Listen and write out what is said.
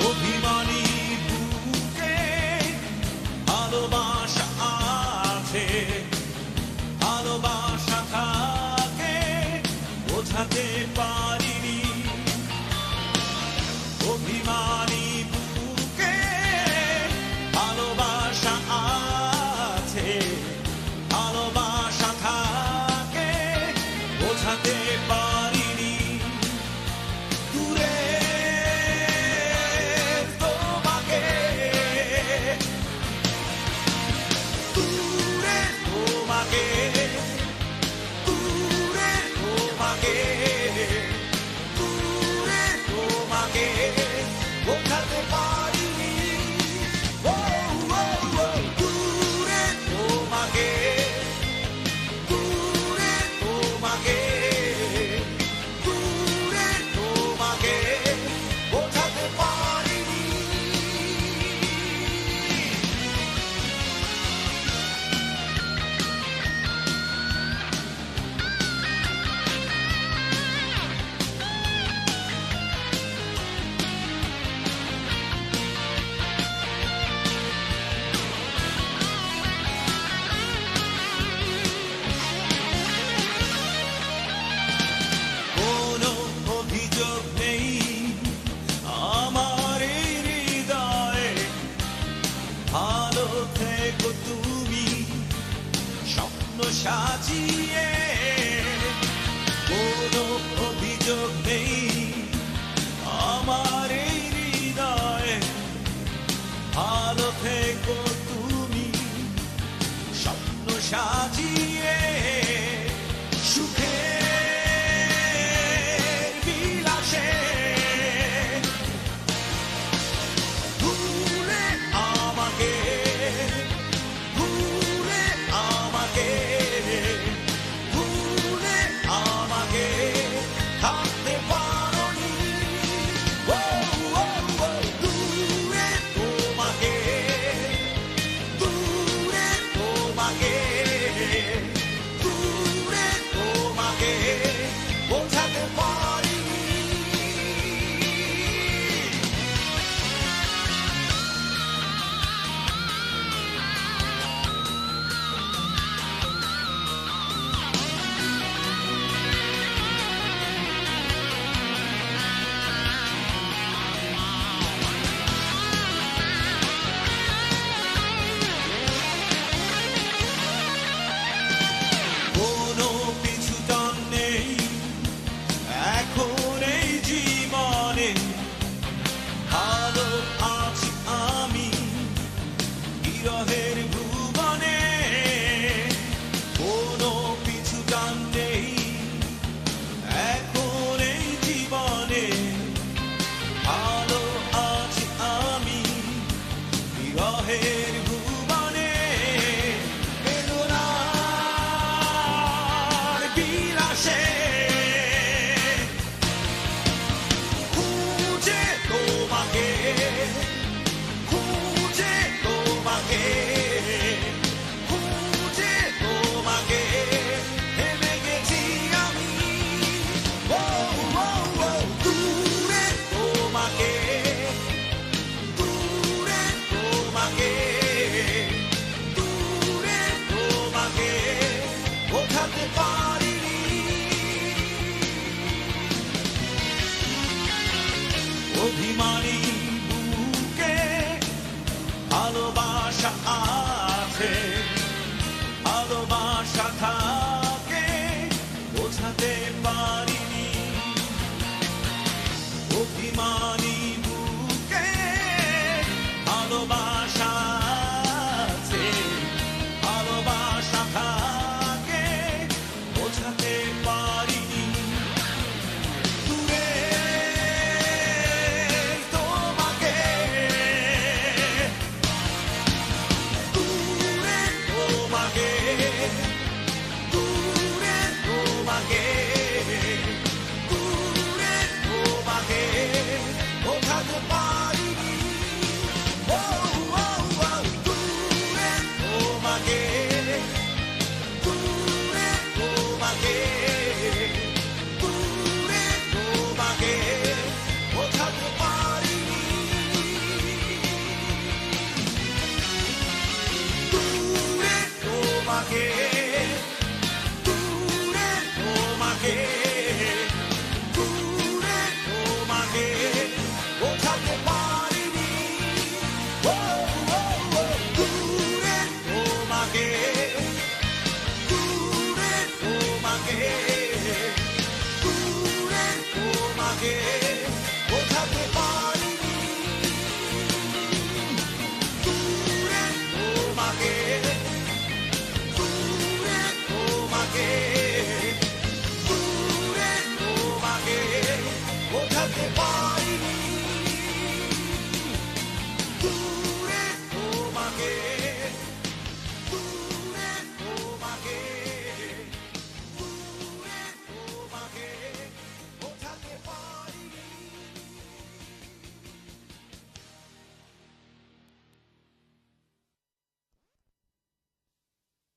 অভিমানী বুকে ভালোবাসা আছে, ভালোবাসা থাকে বোঝাতে পারিনি। অভিমানী বুকে ভালোবাসা আছে, ভালোবাসা থাকে বোঝাতে পারিনি। দূরে তোমাকে, দূরে তোমাকে, দূরে তোমাকে, দূরে তোমাকে বোঝাতে পারিনি। ও ও ও দূরে তোমাকে, দূরে তোমাকে, দূরে তোমাকে বোঝাতে পারিনি। কোনো অভিযোগ নেই আমার এই হৃদয়ে, ভালো থেকো তুমি স্বপ্ন সাজিয়ে। কোনো অভিযোগ নেই আমার এই হৃদয়ে, ভালো থেকো তুমি স্বপ্ন সাজিয়ে। সুখের বিলাসে ভুলে আমাকে, ভুলে আমাকে, ভুলে আমাকে থাকতে পারোনি। ও ও ও দূরে তোমাকে, দূরে তোমাকে, দূরে তোমাকে বোঝাতে পারিনি। কোনো পিছু টান নেই এখন এই জীবনে, ভালো আছি আমি বিরহের ভুবনে। কোনো পিছু টান নেই এখন এই জীবনে, ভালো আছি আমি বিরহের ভুবনে। বেদনার বিলাসে খুঁজে তোমাকে, খুঁজে তোমাকে, খুঁজে তোমাকে হেরে গেছি আমি। ও ও ও দূরে তোমাকে, দূরে তোমাকে, দূরে তোমাকে বোঝাতে পারিনি। অভিমান